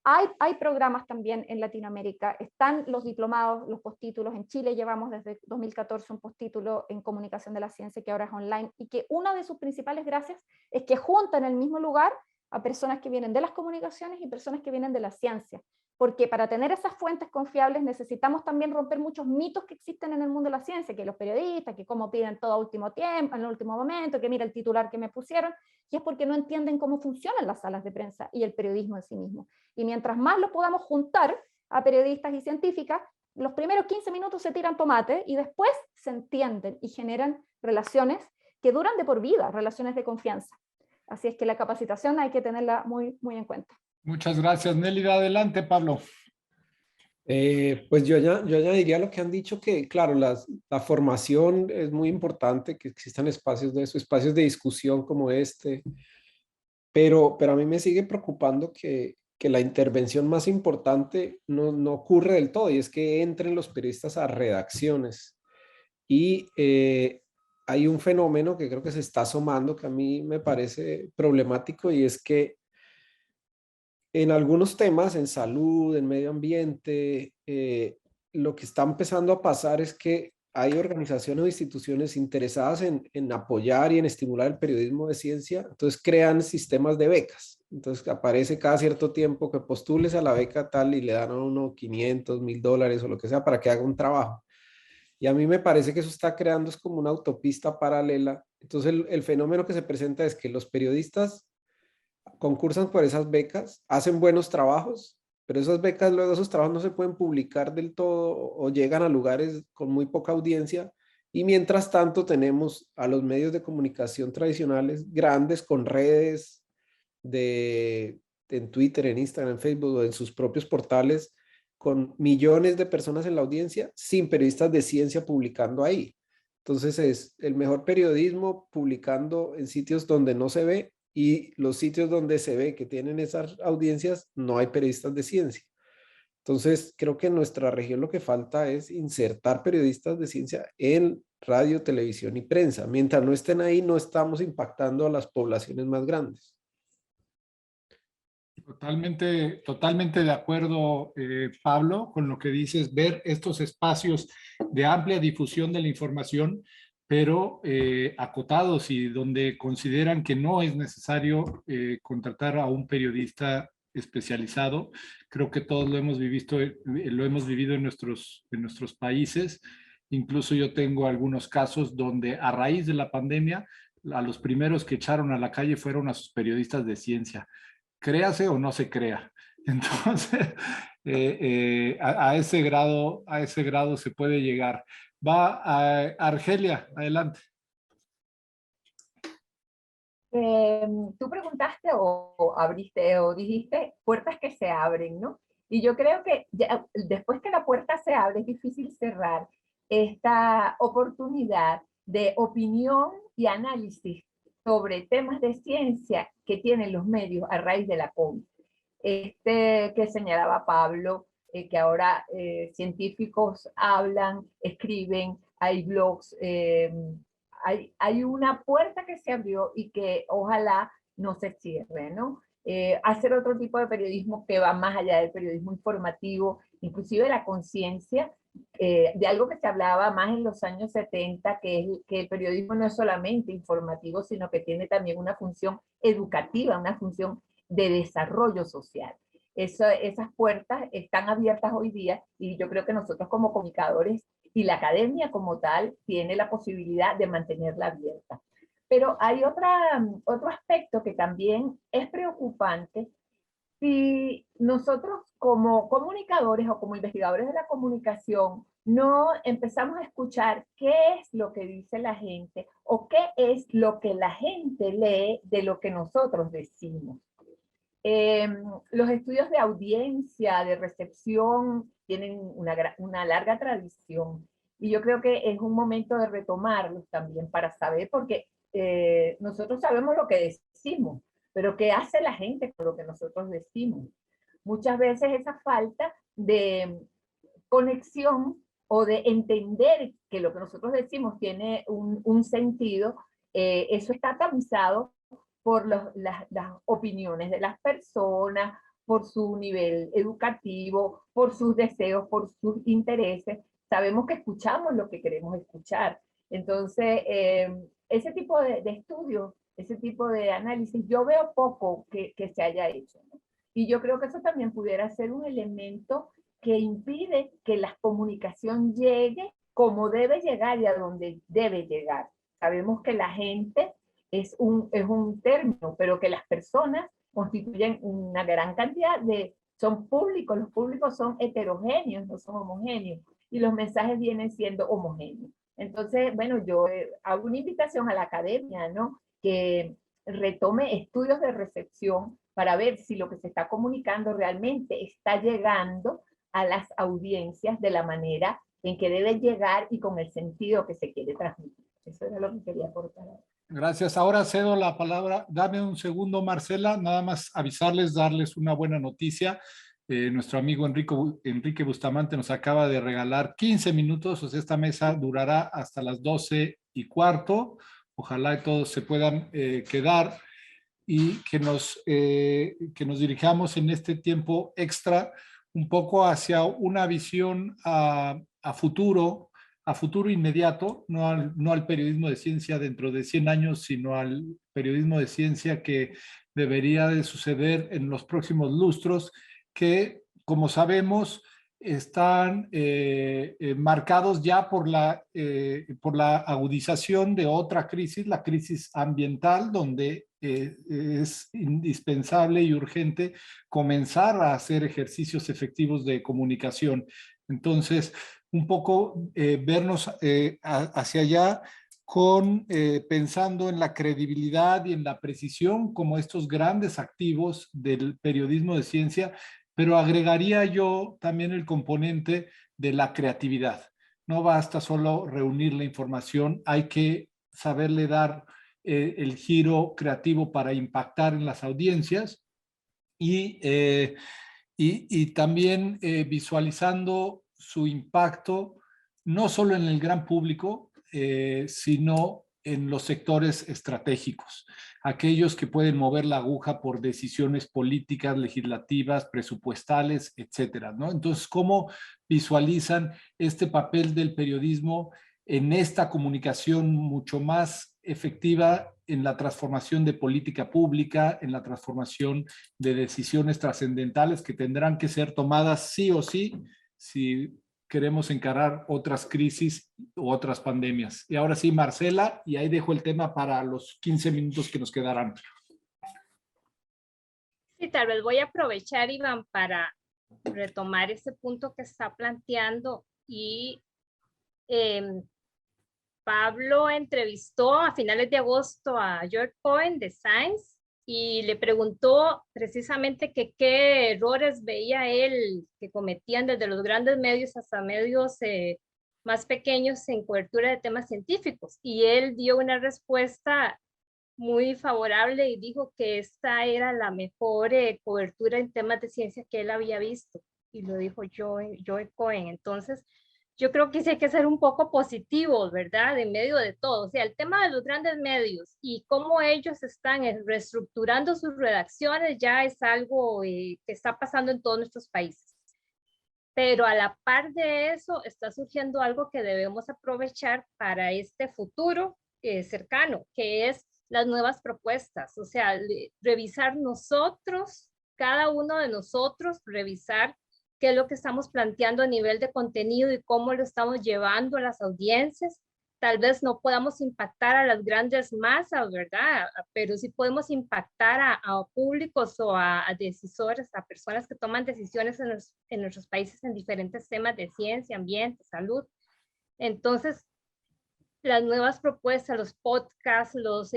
Hay programas también en Latinoamérica, están los diplomados, los postítulos. En Chile llevamos desde 2014 un postítulo en comunicación de la ciencia que ahora es online, y que una de sus principales gracias es que junta en el mismo lugar a personas que vienen de las comunicaciones y personas que vienen de la ciencia, porque para tener esas fuentes confiables necesitamos también romper muchos mitos que existen en el mundo de la ciencia, que los periodistas, que cómo piden todo a último tiempo, en el último momento, que mira el titular que me pusieron, y es porque no entienden cómo funcionan las salas de prensa y el periodismo en sí mismo. Y mientras más lo podamos juntar a periodistas y científicas, los primeros 15 minutos se tiran tomate y después se entienden y generan relaciones que duran de por vida, relaciones de confianza. Así es que la capacitación hay que tenerla muy, muy en cuenta. Muchas gracias, Nélida. Adelante, Pablo. Pues yo añadiría lo que han dicho, que claro, la formación es muy importante, que existan espacios de eso, espacios de discusión como este, pero a mí me sigue preocupando que la intervención más importante no ocurre del todo, y es que entren los periodistas a redacciones. Y hay un fenómeno que creo que se está asomando, que a mí me parece problemático, y es que en algunos temas, en salud, en medio ambiente, lo que está empezando a pasar es que hay organizaciones o instituciones interesadas en apoyar y en estimular el periodismo de ciencia, entonces crean sistemas de becas. Entonces aparece cada cierto tiempo que postules a la beca tal y le dan a uno 500, $1000 o lo que sea para que haga un trabajo. Y a mí me parece que eso está creando es como una autopista paralela. Entonces el fenómeno que se presenta es que los periodistas concursan por esas becas, hacen buenos trabajos, pero esas becas, luego esos trabajos no se pueden publicar del todo o llegan a lugares con muy poca audiencia. Y mientras tanto tenemos a los medios de comunicación tradicionales grandes con redes en Twitter, en Instagram, en Facebook o en sus propios portales, con millones de personas en la audiencia, sin periodistas de ciencia publicando ahí. Entonces es el mejor periodismo publicando en sitios donde no se ve, y los sitios donde se ve que tienen esas audiencias no hay periodistas de ciencia. Entonces creo que en nuestra región lo que falta es insertar periodistas de ciencia en radio, televisión y prensa. Mientras no estén ahí, no estamos impactando a las poblaciones más grandes. Totalmente de acuerdo, Pablo, con lo que dices, ver estos espacios de amplia difusión de la información, pero acotados y donde consideran que no es necesario contratar a un periodista especializado. Creo que todos lo hemos vivido en nuestros países. Incluso yo tengo algunos casos donde a raíz de la pandemia, a los primeros que echaron a la calle fueron a sus periodistas de ciencia. Créase o no se crea. Entonces, a ese grado se puede llegar. Va a Argelia, adelante. Tú preguntaste o abriste o dijiste puertas que se abren, ¿no? Y yo creo que ya, después que la puerta se abre es difícil cerrar esta oportunidad de opinión y análisis sobre temas de ciencia que tienen los medios a raíz de la COVID. Que señalaba Pablo, que ahora científicos hablan, escriben, hay blogs, hay una puerta que se abrió y que ojalá no se cierre, ¿no? hacer otro tipo de periodismo que va más allá del periodismo informativo, inclusive la conciencia de algo que se hablaba más en los años 70, que es que el periodismo no es solamente informativo, sino que tiene también una función educativa, una función de desarrollo social. Esas puertas están abiertas hoy día y yo creo que nosotros como comunicadores y la academia como tal tiene la posibilidad de mantenerla abierta. Pero hay otro aspecto que también es preocupante. Si nosotros como comunicadores o como investigadores de la comunicación no empezamos a escuchar qué es lo que dice la gente o qué es lo que la gente lee de lo que nosotros decimos. Los estudios de audiencia, de recepción, tienen una larga tradición y yo creo que es un momento de retomarlos también para saber, porque nosotros sabemos lo que decimos, pero ¿qué hace la gente con lo que nosotros decimos? Muchas veces esa falta de conexión o de entender que lo que nosotros decimos tiene un sentido, eso está tamizado por las opiniones de las personas, por su nivel educativo, por sus deseos, por sus intereses. Sabemos que escuchamos lo que queremos escuchar. Entonces, ese tipo de estudios, ese tipo de análisis, yo veo poco que se haya hecho, ¿no? Y yo creo que eso también pudiera ser un elemento que impide que la comunicación llegue como debe llegar y a donde debe llegar. Sabemos que la gente es un término, pero que las personas constituyen una gran cantidad son públicos, los públicos son heterogéneos, no son homogéneos, y los mensajes vienen siendo homogéneos. Entonces, bueno, yo hago una invitación a la academia, ¿no? Que retome estudios de recepción para ver si lo que se está comunicando realmente está llegando a las audiencias de la manera en que debe llegar y con el sentido que se quiere transmitir. Eso era lo que quería aportar. Gracias. Ahora cedo la palabra. Dame un segundo, Marcela, nada más avisarles, darles una buena noticia. Nuestro amigo Enrique Bustamante nos acaba de regalar 15 minutos, o sea, esta mesa durará hasta las 12:15. Ojalá todos se puedan quedar y que nos dirijamos en este tiempo extra un poco hacia una visión a futuro inmediato, no al periodismo de ciencia dentro de 100 años, sino al periodismo de ciencia que debería de suceder en los próximos lustros, que, como sabemos, están marcados ya por la agudización de otra crisis, la crisis ambiental, donde es indispensable y urgente comenzar a hacer ejercicios efectivos de comunicación. Entonces, un poco vernos hacia allá pensando en la credibilidad y en la precisión como estos grandes activos del periodismo de ciencia, pero agregaría yo también el componente de la creatividad. No basta solo reunir la información, hay que saberle dar el giro creativo para impactar en las audiencias y también visualizando su impacto no solo en el gran público, sino en los sectores estratégicos, aquellos que pueden mover la aguja por decisiones políticas, legislativas, presupuestales, etcétera, ¿no? Entonces, ¿cómo visualizan este papel del periodismo en esta comunicación mucho más efectiva en la transformación de política pública, en la transformación de decisiones trascendentales que tendrán que ser tomadas sí o sí si queremos encarar otras crisis u otras pandemias? Y ahora sí, Marcela, y ahí dejo el tema para los 15 minutos que nos quedarán. Sí, tal vez voy a aprovechar, Iván, para retomar ese punto que está planteando y Pablo entrevistó a finales de agosto a George Cohen de Science y le preguntó precisamente que qué errores veía él que cometían desde los grandes medios hasta medios más pequeños en cobertura de temas científicos. Y él dio una respuesta muy favorable y dijo que esta era la mejor cobertura en temas de ciencia que él había visto. Y lo dijo George Cohen. Entonces, yo creo que sí hay que ser un poco positivos, ¿verdad? En medio de todo. O sea, el tema de los grandes medios y cómo ellos están reestructurando sus redacciones ya es algo que está pasando en todos nuestros países. Pero a la par de eso está surgiendo algo que debemos aprovechar para este futuro cercano, que es las nuevas propuestas. O sea, revisar nosotros, cada uno de nosotros, revisar qué es lo que estamos planteando a nivel de contenido y cómo lo estamos llevando a las audiencias. Tal vez no podamos impactar a las grandes masas, ¿verdad? Pero sí podemos impactar a públicos o a decisores, a personas que toman decisiones en nuestros países en diferentes temas de ciencia, ambiente, salud. Entonces, las nuevas propuestas, los podcasts, los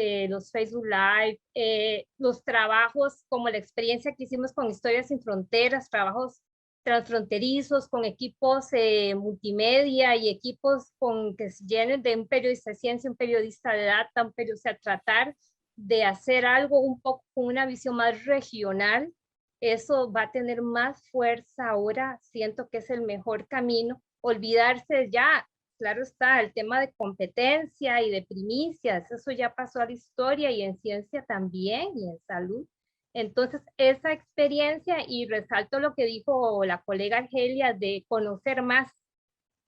Facebook Live, los trabajos como la experiencia que hicimos con Historias Sin Fronteras, trabajos transfronterizos con equipos multimedia y equipos que se llenen de un periodista de ciencia, un periodista de data, o sea, tratar de hacer algo un poco con una visión más regional. Eso va a tener más fuerza ahora, siento que es el mejor camino. Olvidarse ya, claro está, el tema de competencia y de primicias, eso ya pasó a la historia y en ciencia también y en salud. Entonces, esa experiencia, y resalto lo que dijo la colega Argelia, de conocer más,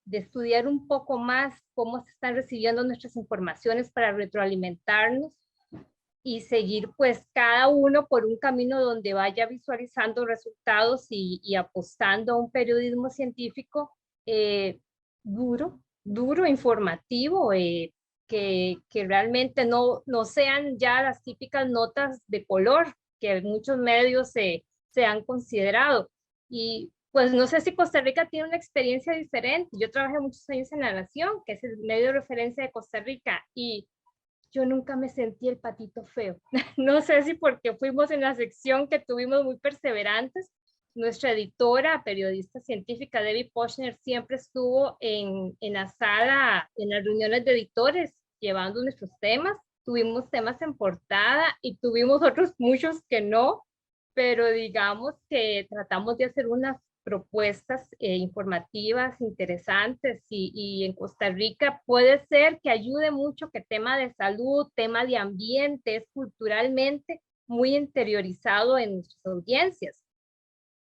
de estudiar un poco más cómo se están recibiendo nuestras informaciones para retroalimentarnos y seguir pues cada uno por un camino donde vaya visualizando resultados y apostando a un periodismo científico duro, informativo, que realmente no sean ya las típicas notas de color que muchos medios se han considerado. Y pues no sé si Costa Rica tiene una experiencia diferente. Yo trabajé muchos años en La Nación, que es el medio de referencia de Costa Rica, y yo nunca me sentí el patito feo. No sé si porque fuimos en la sección que tuvimos muy perseverantes. Nuestra editora, periodista científica, Debbie Poshner, siempre estuvo en la sala, en las reuniones de editores, llevando nuestros temas. Tuvimos temas en portada y tuvimos otros muchos que no, pero digamos que tratamos de hacer unas propuestas informativas interesantes y en Costa Rica puede ser que ayude mucho que tema de salud, tema de ambiente es culturalmente muy interiorizado en nuestras audiencias.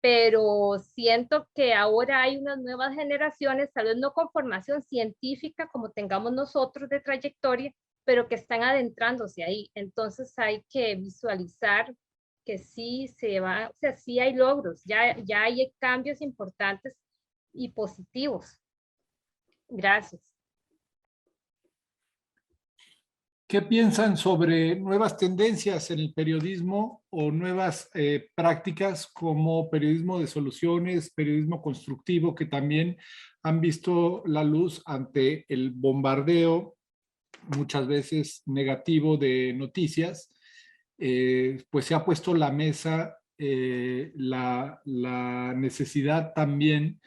Pero siento que ahora hay unas nuevas generaciones, tal vez no con formación científica como tengamos nosotros de trayectoria, pero que están adentrándose ahí. Entonces hay que visualizar que sí se va, o sea, sí hay logros, ya hay cambios importantes y positivos. Gracias. ¿Qué piensan sobre nuevas tendencias en el periodismo o nuevas prácticas como periodismo de soluciones, periodismo constructivo, que también han visto la luz ante el bombardeo muchas veces negativo de noticias? Pues se ha puesto la mesa la necesidad también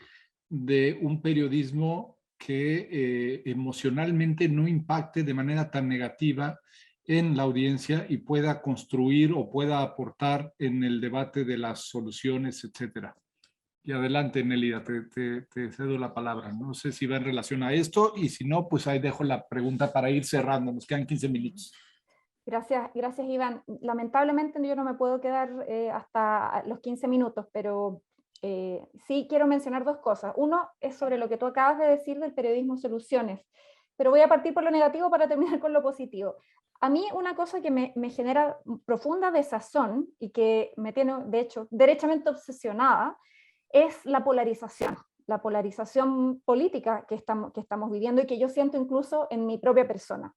de un periodismo que emocionalmente no impacte de manera tan negativa en la audiencia y pueda construir o pueda aportar en el debate de las soluciones, etcétera. Y adelante, Nelida, te cedo la palabra. No sé si va en relación a esto y si no, pues ahí dejo la pregunta para ir cerrando. Nos quedan 15 minutos. Gracias, Iván. Lamentablemente yo no me puedo quedar hasta los 15 minutos, pero sí quiero mencionar dos cosas. Uno es sobre lo que tú acabas de decir del periodismo soluciones, pero voy a partir por lo negativo para terminar con lo positivo. A mí una cosa que me genera profunda desazón y que me tiene, de hecho, derechamente obsesionada, es la polarización política que estamos viviendo y que yo siento incluso en mi propia persona.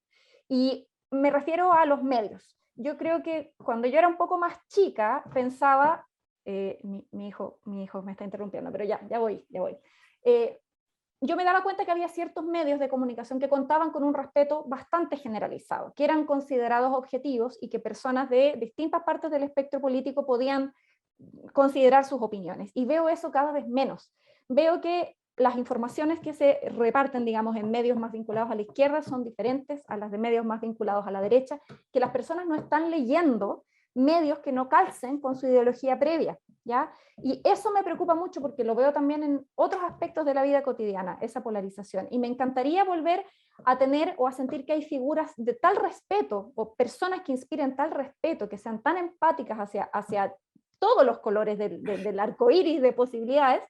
Y me refiero a los medios. Yo creo que cuando yo era un poco más chica pensaba, mi hijo me está interrumpiendo, pero ya voy. Yo me daba cuenta que había ciertos medios de comunicación que contaban con un respeto bastante generalizado, que eran considerados objetivos y que personas de distintas partes del espectro político podían considerar sus opiniones. Y veo eso cada vez menos. Veo que las informaciones que se reparten, digamos, en medios más vinculados a la izquierda son diferentes a las de medios más vinculados a la derecha, que las personas no están leyendo medios que no calcen con su ideología previa, ¿ya? Y eso me preocupa mucho porque lo veo también en otros aspectos de la vida cotidiana, esa polarización. Y me encantaría volver a tener o a sentir que hay figuras de tal respeto o personas que inspiren tal respeto, que sean tan empáticas hacia todos los colores del arco iris de posibilidades,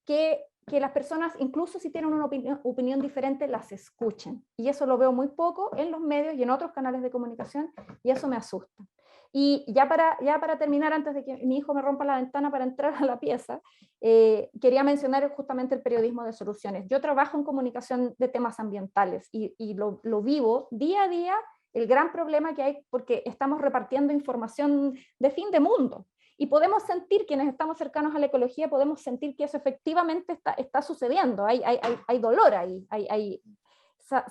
que las personas, incluso si tienen una opinión diferente, las escuchen. Y eso lo veo muy poco en los medios y en otros canales de comunicación, y eso me asusta. Y ya para terminar, antes de que mi hijo me rompa la ventana para entrar a la pieza, quería mencionar justamente el periodismo de soluciones. Yo trabajo en comunicación de temas ambientales y lo vivo día a día, el gran problema que hay porque estamos repartiendo información de fin de mundo. Y podemos sentir, quienes estamos cercanos a la ecología, podemos sentir que eso efectivamente está sucediendo, hay dolor ahí,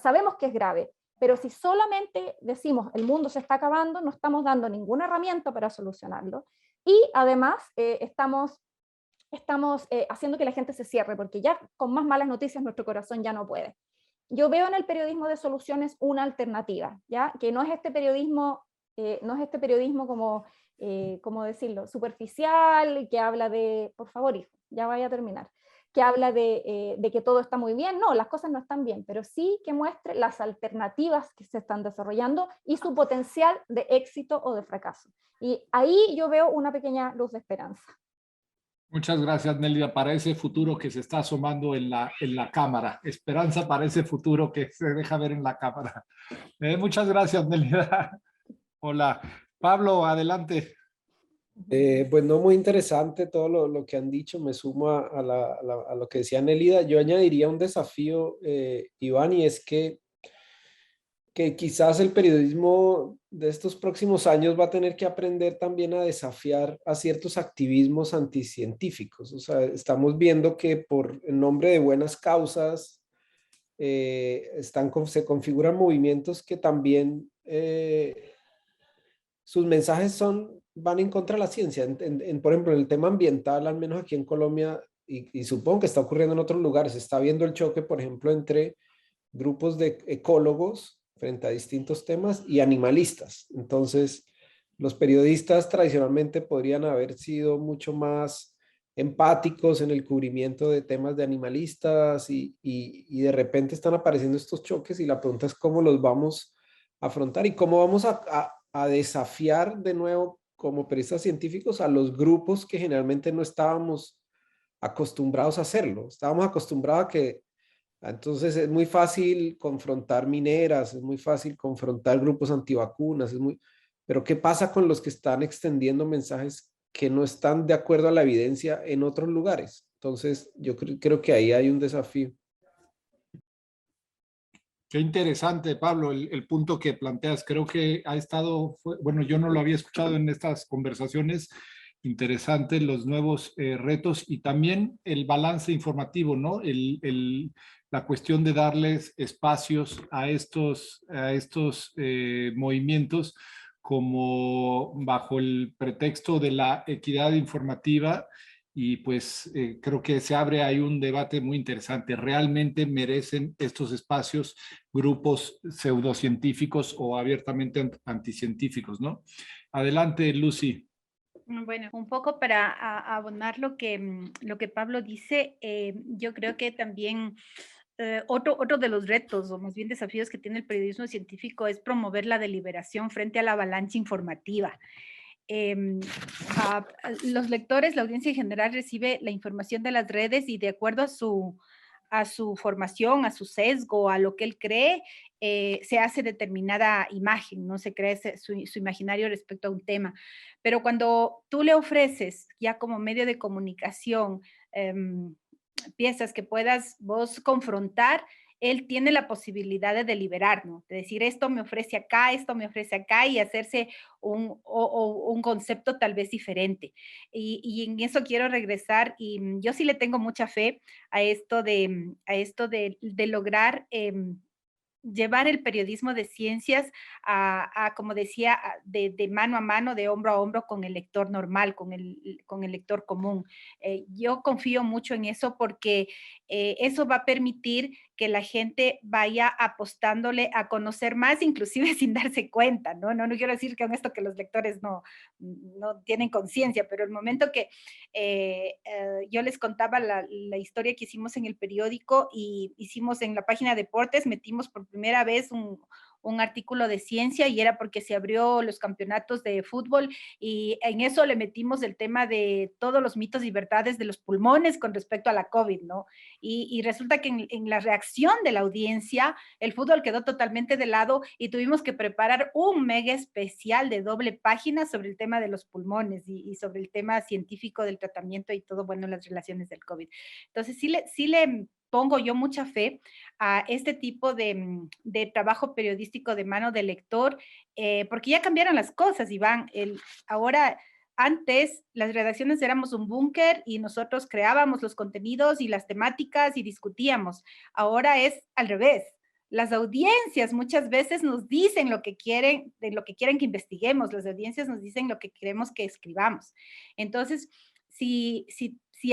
sabemos que es grave, pero si solamente decimos el mundo se está acabando, no estamos dando ninguna herramienta para solucionarlo, y además estamos haciendo que la gente se cierre, porque ya con más malas noticias nuestro corazón ya no puede. Yo veo en el periodismo de soluciones una alternativa, ¿ya? Que no es este periodismo como... ¿cómo decirlo?, superficial, que habla de, por favor hijo, ya vaya a terminar, que habla de que todo está muy bien. No, las cosas no están bien, pero sí que muestre las alternativas que se están desarrollando y su potencial de éxito o de fracaso. Y ahí yo veo una pequeña luz de esperanza. Muchas gracias, Nélida, para ese futuro que se está asomando en la cámara. Esperanza para ese futuro que se deja ver en la cámara. Muchas gracias, Nélida. Hola. Pablo, adelante. Pues no, muy interesante todo lo que han dicho, me sumo a lo que decía Nélida. Yo añadiría un desafío, Iván, y es que quizás el periodismo de estos próximos años va a tener que aprender también a desafiar a ciertos activismos anticientíficos. O sea, estamos viendo que por el nombre de buenas causas se configuran movimientos que también sus mensajes van en contra de la ciencia. Por ejemplo, en el tema ambiental, al menos aquí en Colombia, y supongo que está ocurriendo en otros lugares, se está viendo el choque, por ejemplo, entre grupos de ecólogos frente a distintos temas y animalistas. Entonces, los periodistas tradicionalmente podrían haber sido mucho más empáticos en el cubrimiento de temas de animalistas y de repente están apareciendo estos choques y la pregunta es cómo los vamos a afrontar y cómo vamos a desafiar de nuevo como periodistas científicos a los grupos que generalmente no estábamos acostumbrados a hacerlo. Estábamos acostumbrados a que entonces es muy fácil confrontar mineras, es muy fácil confrontar grupos antivacunas, pero ¿qué pasa con los que están extendiendo mensajes que no están de acuerdo a la evidencia en otros lugares? Entonces yo creo que ahí hay un desafío. Qué interesante, Pablo, el punto que planteas. Creo que ha estado, bueno, yo no lo había escuchado en estas conversaciones. Interesante los nuevos retos y también el balance informativo, ¿no? La cuestión de darles espacios a estos movimientos como bajo el pretexto de la equidad informativa. Y pues creo que se abre ahí un debate muy interesante. ¿Realmente merecen estos espacios grupos pseudocientíficos o abiertamente anticientíficos, no? Adelante, Lucy. Bueno, un poco para abonar lo que Pablo dice, yo creo que también otro de los retos, o más bien desafíos que tiene el periodismo científico es promover la deliberación frente a la avalancha informativa. Los lectores, la audiencia en general recibe la información de las redes y de acuerdo a su formación, a su sesgo, a lo que él cree, se hace determinada imagen, no se crea su imaginario respecto a un tema. Pero cuando tú le ofreces ya como medio de comunicación piezas que puedas vos confrontar, él tiene la posibilidad de deliberar, ¿no? De decir, esto me ofrece acá y hacerse un concepto tal vez diferente. Y en eso quiero regresar y yo sí le tengo mucha fe a esto de lograr llevar el periodismo de ciencias como decía, de mano a mano, de hombro a hombro con el lector normal, con el lector común. Yo confío mucho en eso porque eso va a permitir que la gente vaya apostándole a conocer más, inclusive sin darse cuenta, ¿no? No quiero decir con esto que los lectores no tienen conciencia, pero el momento que yo les contaba la historia que hicimos en el periódico y hicimos en la página de deportes, metimos por primera vez un artículo de ciencia y era porque se abrió los campeonatos de fútbol y en eso le metimos el tema de todos los mitos y verdades de los pulmones con respecto a la COVID, ¿no? Y resulta que en la reacción de la audiencia, el fútbol quedó totalmente de lado y tuvimos que preparar un mega especial de doble página sobre el tema de los pulmones y sobre el tema científico del tratamiento y todo, bueno, las relaciones del COVID. Entonces, sí le pongo yo mucha fe a este tipo de trabajo periodístico de mano del lector, porque ya cambiaron las cosas, Iván. Ahora, antes, las redacciones éramos un búnker y nosotros creábamos los contenidos y las temáticas y discutíamos. Ahora es al revés. Las audiencias muchas veces nos dicen lo que quieren, de lo que quieren que investiguemos. Las audiencias nos dicen lo que queremos que escribamos. Entonces, si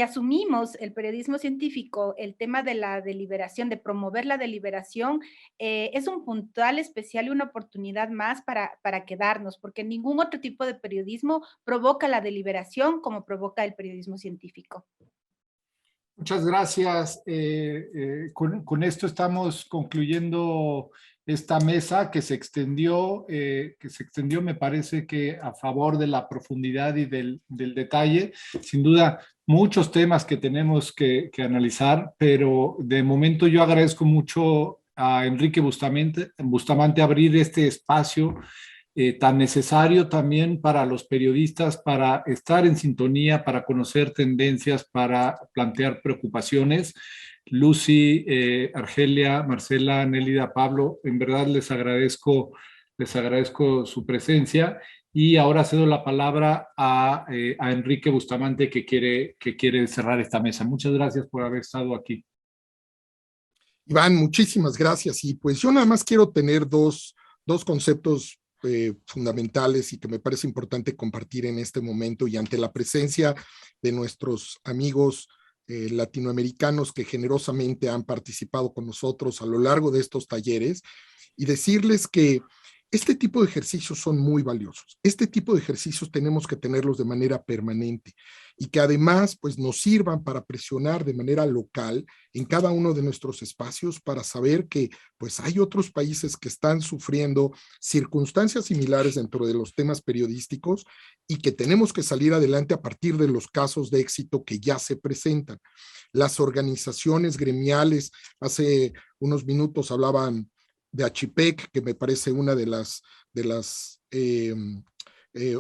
asumimos el periodismo científico, el tema de la deliberación, de promover la deliberación, es un puntal especial y una oportunidad más para quedarnos, porque ningún otro tipo de periodismo provoca la deliberación como provoca el periodismo científico. Muchas gracias. Con esto estamos concluyendo esta mesa que se extendió, me parece que a favor de la profundidad y del detalle. Sin duda, muchos temas que tenemos que analizar, pero de momento yo agradezco mucho a Enrique Bustamante abrir este espacio tan necesario también para los periodistas, para estar en sintonía, para conocer tendencias, para plantear preocupaciones. Lucy, Argelia, Marcela, Nélida, Pablo, en verdad les agradezco su presencia y ahora cedo la palabra a Enrique Bustamante que quiere cerrar esta mesa. Muchas gracias por haber estado aquí. Iván, muchísimas gracias. Y pues yo nada más quiero tener dos conceptos fundamentales y que me parece importante compartir en este momento y ante la presencia de nuestros amigos latinoamericanos que generosamente han participado con nosotros a lo largo de estos talleres y decirles que este tipo de ejercicios son muy valiosos. Este tipo de ejercicios tenemos que tenerlos de manera permanente y que además pues, nos sirvan para presionar de manera local en cada uno de nuestros espacios para saber que pues, hay otros países que están sufriendo circunstancias similares dentro de los temas periodísticos y que tenemos que salir adelante a partir de los casos de éxito que ya se presentan. Las organizaciones gremiales, hace unos minutos hablaban de Achipec, que me parece una de las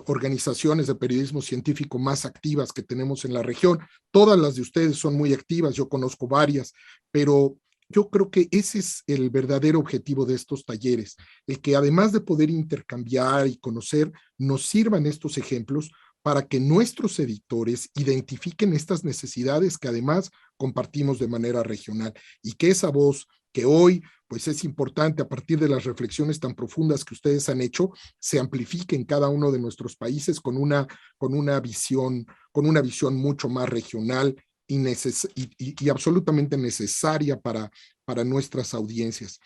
organizaciones de periodismo científico más activas que tenemos en la región. Todas las de ustedes son muy activas, yo conozco varias, pero yo creo que ese es el verdadero objetivo de estos talleres, el que además de poder intercambiar y conocer, nos sirvan estos ejemplos para que nuestros editores identifiquen estas necesidades que además compartimos de manera regional y que esa voz que hoy pues es importante a partir de las reflexiones tan profundas que ustedes han hecho, se amplifique en cada uno de nuestros países con una visión mucho más regional y absolutamente necesaria para nuestras audiencias.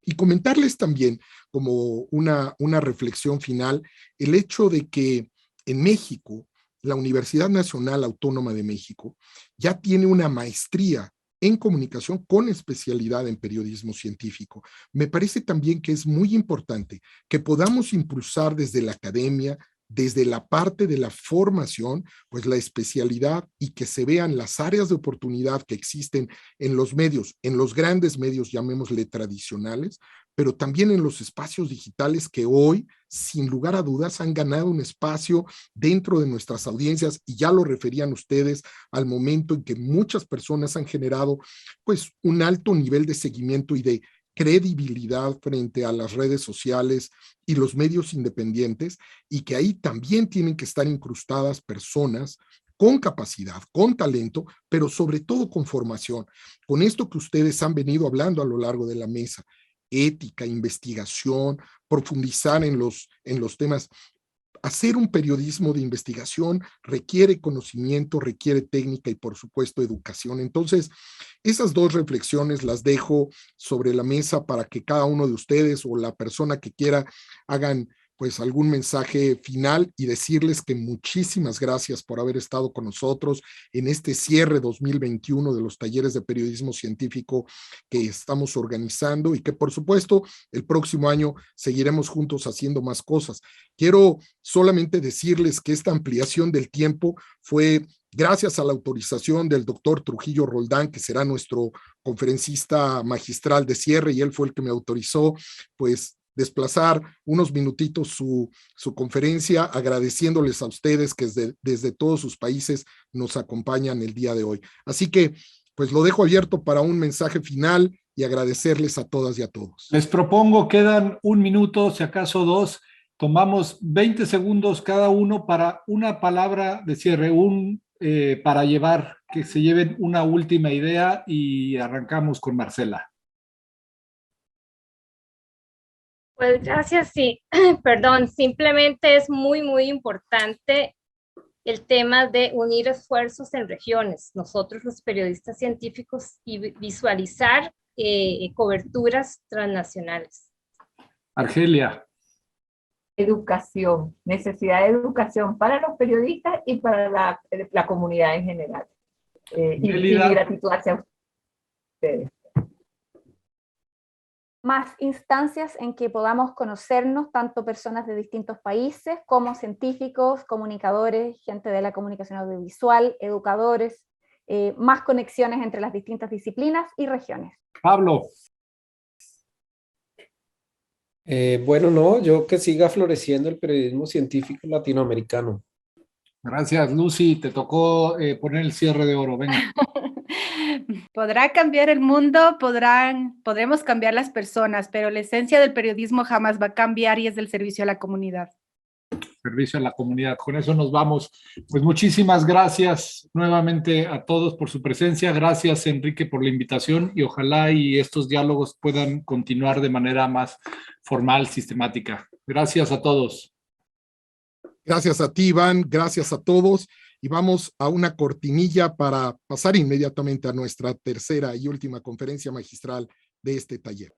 Y comentarles también como una reflexión final, el hecho de que en México, la Universidad Nacional Autónoma de México ya tiene una maestría en comunicación con especialidad en periodismo científico. Me parece también que es muy importante que podamos impulsar desde la academia, desde la parte de la formación, pues la especialidad y que se vean las áreas de oportunidad que existen en los medios, en los grandes medios, llamémosle tradicionales, pero también en los espacios digitales que hoy, sin lugar a dudas, han ganado un espacio dentro de nuestras audiencias y ya lo referían ustedes al momento en que muchas personas han generado pues un alto nivel de seguimiento y de credibilidad frente a las redes sociales y los medios independientes y que ahí también tienen que estar incrustadas personas con capacidad, con talento, pero sobre todo con formación, con esto que ustedes han venido hablando a lo largo de la mesa, ética, investigación, profundizar en los temas hacer un periodismo de investigación requiere conocimiento, requiere técnica y por supuesto educación. Entonces, esas dos reflexiones las dejo sobre la mesa para que cada uno de ustedes o la persona que quiera hagan pues algún mensaje final y decirles que muchísimas gracias por haber estado con nosotros en este cierre 2021 de los talleres de periodismo científico que estamos organizando y que por supuesto el próximo año seguiremos juntos haciendo más cosas. Quiero solamente decirles que esta ampliación del tiempo fue gracias a la autorización del doctor Trujillo Roldán, que será nuestro conferencista magistral de cierre, y él fue el que me autorizó, pues, desplazar unos minutitos su conferencia, agradeciéndoles a ustedes que desde todos sus países nos acompañan el día de hoy. Así que, pues lo dejo abierto para un mensaje final y agradecerles a todas y a todos. Les propongo, quedan 1 minuto, si acaso 2, tomamos 20 segundos cada uno para una palabra de cierre, para llevar, que se lleven una última idea y arrancamos con Marcela. Pues gracias, sí, perdón, simplemente es muy, muy importante el tema de unir esfuerzos en regiones, nosotros los periodistas científicos, y visualizar coberturas transnacionales. Argelia. Educación, necesidad de educación para los periodistas y para la comunidad en general. Y gratitud hacia ustedes. Más instancias en que podamos conocernos, tanto personas de distintos países como científicos, comunicadores, gente de la comunicación audiovisual, educadores, más conexiones entre las distintas disciplinas y regiones. Pablo. Bueno, no, yo que siga floreciendo el periodismo científico latinoamericano. Gracias, Lucy. Te tocó poner el cierre de oro. Venga. Podrá cambiar el mundo, podremos cambiar las personas, pero la esencia del periodismo jamás va a cambiar y es del servicio a la comunidad. Servicio a la comunidad. Con eso nos vamos. Pues muchísimas gracias nuevamente a todos por su presencia. Gracias, Enrique, por la invitación y ojalá y estos diálogos puedan continuar de manera más formal, sistemática. Gracias a todos. Gracias a ti, Iván. Gracias a todos. Y vamos a una cortinilla para pasar inmediatamente a nuestra tercera y última conferencia magistral de este taller.